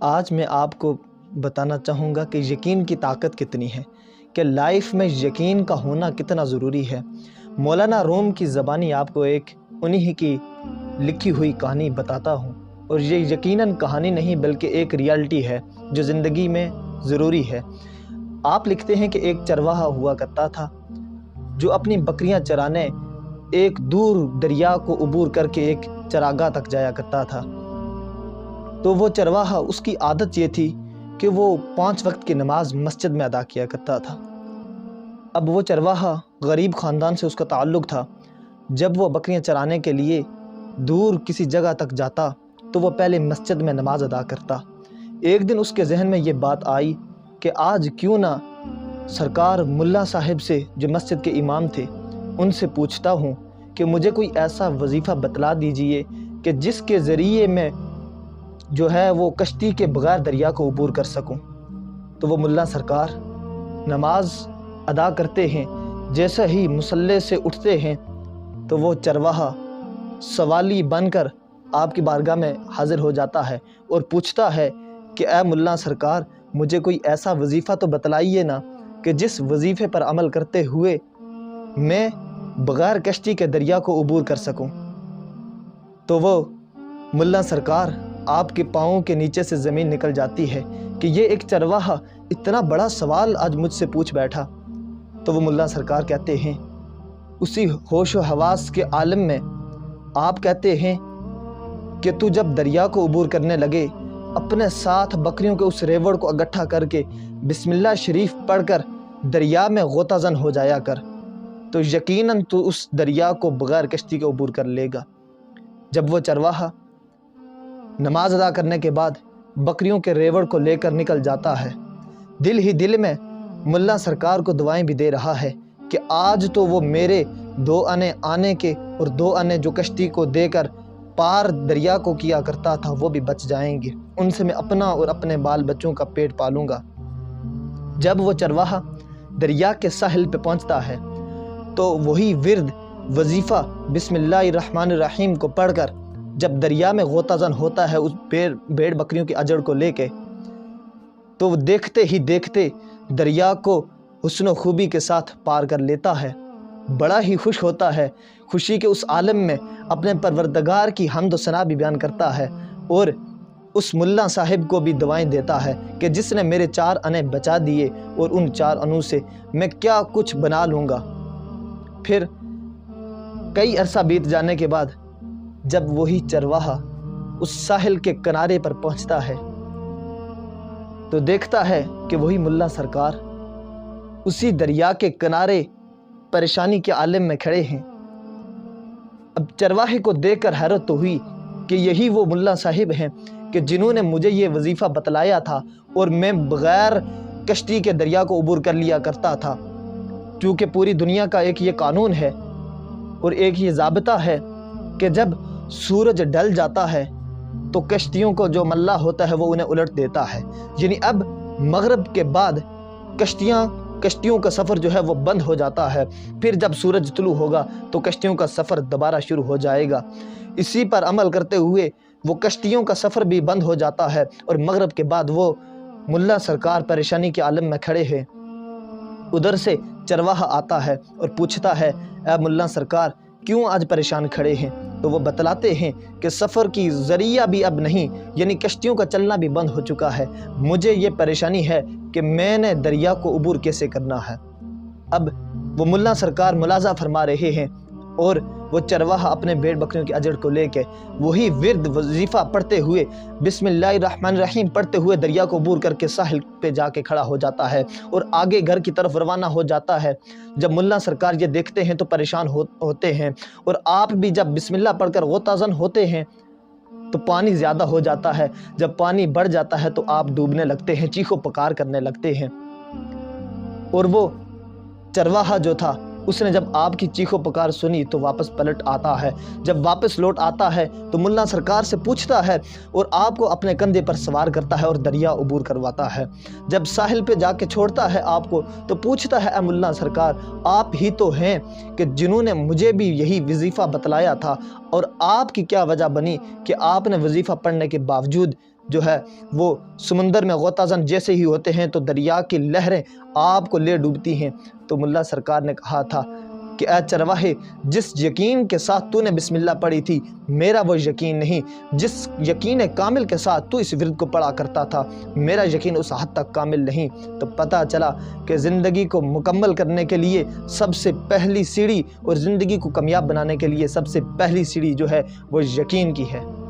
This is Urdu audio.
آج میں آپ کو بتانا چاہوں گا کہ یقین کی طاقت کتنی ہے، کہ لائف میں یقین کا ہونا کتنا ضروری ہے۔ مولانا روم کی زبانی آپ کو ایک انہی کی لکھی ہوئی کہانی بتاتا ہوں، اور یہ یقیناً کہانی نہیں بلکہ ایک ریالٹی ہے جو زندگی میں ضروری ہے۔ آپ لکھتے ہیں کہ ایک چرواہا ہوا کرتا تھا جو اپنی بکریاں چرانے ایک دور دریا کو عبور کر کے ایک چراگاہ تک جایا کرتا تھا۔ تو وہ چرواہا، اس کی عادت یہ تھی کہ وہ 5 وقت کی نماز مسجد میں ادا کیا کرتا تھا۔ اب وہ چرواہا غریب خاندان سے اس کا تعلق تھا۔ جب وہ بکریاں چرانے کے لیے دور کسی جگہ تک جاتا تو وہ پہلے مسجد میں نماز ادا کرتا۔ ایک دن اس کے ذہن میں یہ بات آئی کہ آج کیوں نہ سرکار ملا صاحب سے، جو مسجد کے امام تھے، ان سے پوچھتا ہوں کہ مجھے کوئی ایسا وظیفہ بتلا دیجئے کہ جس کے ذریعے میں جو ہے وہ کشتی کے بغیر دریا کو عبور کر سکوں۔ تو وہ ملا سرکار نماز ادا کرتے ہیں، جیسے ہی مصلی سے اٹھتے ہیں تو وہ چرواہا سوالی بن کر آپ کی بارگاہ میں حاضر ہو جاتا ہے اور پوچھتا ہے کہ اے ملا سرکار، مجھے کوئی ایسا وظیفہ تو بتلائیے نا کہ جس وظیفے پر عمل کرتے ہوئے میں بغیر کشتی کے دریا کو عبور کر سکوں۔ تو وہ ملا سرکار، آپ کے پاؤں کے نیچے سے زمین نکل جاتی ہے کہ یہ ایک چرواہا اتنا بڑا سوال آج مجھ سے پوچھ بیٹھا۔ تو وہ ملا سرکار کہتے ہیں، اسی ہوش و حواس کے عالم میں آپ کہتے ہیں کہ تو جب دریا کو عبور کرنے لگے، اپنے ساتھ بکریوں کے اس ریوڑ کو اکٹھا کر کے بسم اللہ شریف پڑھ کر دریا میں غوطہ زن ہو جایا کر، تو یقیناً تو اس دریا کو بغیر کشتی کے عبور کر لے گا۔ جب وہ چرواہا نماز ادا کرنے کے بعد بکریوں کے ریوڑ کو لے کر نکل جاتا ہے، دل ہی دل میں ملا سرکار کو دعائیں بھی دے رہا ہے کہ آج تو وہ میرے 2 آنے آنے کے اور 2 آنے جو کشتی کو دے کر پار دریا کو کیا کرتا تھا وہ بھی بچ جائیں گے، ان سے میں اپنا اور اپنے بال بچوں کا پیٹ پالوں گا۔ جب وہ چرواہا دریا کے ساحل پہ پہنچتا ہے تو وہی ورد وظیفہ بسم اللہ الرحمن الرحیم کو پڑھ کر جب دریا میں غوطہ زن ہوتا ہے اس بھیڑ بکریوں کی اجڑ کو لے کے، تو وہ دیکھتے ہی دیکھتے دریا کو حسن و خوبی کے ساتھ پار کر لیتا ہے۔ بڑا ہی خوش ہوتا ہے، خوشی کے اس عالم میں اپنے پروردگار کی حمد و ثنا بھی بیان کرتا ہے، اور اس ملا صاحب کو بھی دعائیں دیتا ہے کہ جس نے میرے 4 آنے بچا دیے اور ان 4 آنوں سے میں کیا کچھ بنا لوں گا۔ پھر کئی عرصہ بیت جانے کے بعد جب وہی چرواہا اس ساحل کے کنارے پر پہنچتا ہے تو دیکھتا ہے کہ وہی ملا سرکار اسی دریا کے کنارے پریشانی کے عالم میں کھڑے ہیں۔ اب چرواہے کو دیکھ کر حیرت تو ہوئی کہ یہی وہ ملا صاحب ہیں کہ جنہوں نے مجھے یہ وظیفہ بتلایا تھا اور میں بغیر کشتی کے دریا کو عبور کر لیا کرتا تھا، کیونکہ پوری دنیا کا ایک یہ قانون ہے اور ایک یہ ضابطہ ہے کہ جب سورج ڈھل جاتا ہے تو کشتیوں کو جو ملا ہوتا ہے وہ انہیں الٹ دیتا ہے، یعنی اب مغرب کے بعد کشتیوں کا سفر جو ہے وہ بند ہو جاتا ہے، پھر جب سورج طلوع ہوگا تو کشتیوں کا سفر دوبارہ شروع ہو جائے گا۔ اسی پر عمل کرتے ہوئے وہ کشتیوں کا سفر بھی بند ہو جاتا ہے، اور مغرب کے بعد وہ ملا سرکار پریشانی کے عالم میں کھڑے ہیں۔ ادھر سے چرواہا آتا ہے اور پوچھتا ہے، اے ملا سرکار کیوں آج پریشان کھڑے ہیں؟ تو وہ بتلاتے ہیں کہ سفر کی ذریعہ بھی اب نہیں، یعنی کشتیوں کا چلنا بھی بند ہو چکا ہے، مجھے یہ پریشانی ہے کہ میں نے دریا کو عبور کیسے کرنا ہے۔ اب وہ ملا سرکار ملاحظہ فرما رہے ہیں اور وہ چرواہا اپنے بھیڑ بکریوں کی اجڑ کو لے کے وہی ورد وظیفہ پڑھتے ہوئے بسم اللہ الرحمن الرحیم پڑھتے ہوئے دریا کو عبور کر کے ساحل پہ جا کے کھڑا ہو جاتا ہے اور آگے گھر کی طرف روانہ ہو جاتا ہے۔ جب ملا سرکار یہ دیکھتے ہیں تو پریشان ہوتے ہیں، اور آپ بھی جب بسم اللہ پڑھ کر غوطہ زن ہوتے ہیں تو پانی زیادہ ہو جاتا ہے، جب پانی بڑھ جاتا ہے تو آپ ڈوبنے لگتے ہیں، چیخو پکار کرنے لگتے ہیں۔ اور وہ چرواہا جو تھا اس نے جب آپ کی چیخو پکار سنی تو واپس پلٹ آتا ہے۔ جب واپس لوٹ آتا ہے تو ملا سرکار سے پوچھتا ہے اور آپ کو اپنے کندھے پر سوار کرتا ہے اور دریا عبور کرواتا ہے۔ جب ساحل پہ جا کے چھوڑتا ہے آپ کو تو پوچھتا ہے، اے ملا سرکار آپ ہی تو ہیں کہ جنہوں نے مجھے بھی یہی وظیفہ بتلایا تھا، اور آپ کی کیا وجہ بنی کہ آپ نے وظیفہ پڑھنے کے باوجود جو ہے وہ سمندر میں غوطہ زن جیسے ہی ہوتے ہیں تو دریا کی لہریں آپ کو لے ڈوبتی ہیں۔ تو ملا سرکار نے کہا تھا کہ اے چرواہے، جس یقین کے ساتھ تو نے بسم اللہ پڑھی تھی میرا وہ یقین نہیں، جس یقین کامل کے ساتھ تو اس ورد کو پڑھا کرتا تھا میرا یقین اس حد تک کامل نہیں۔ تو پتہ چلا کہ زندگی کو مکمل کرنے کے لیے سب سے پہلی سیڑھی اور زندگی کو کامیاب بنانے کے لیے سب سے پہلی سیڑھی جو ہے وہ یقین کی ہے۔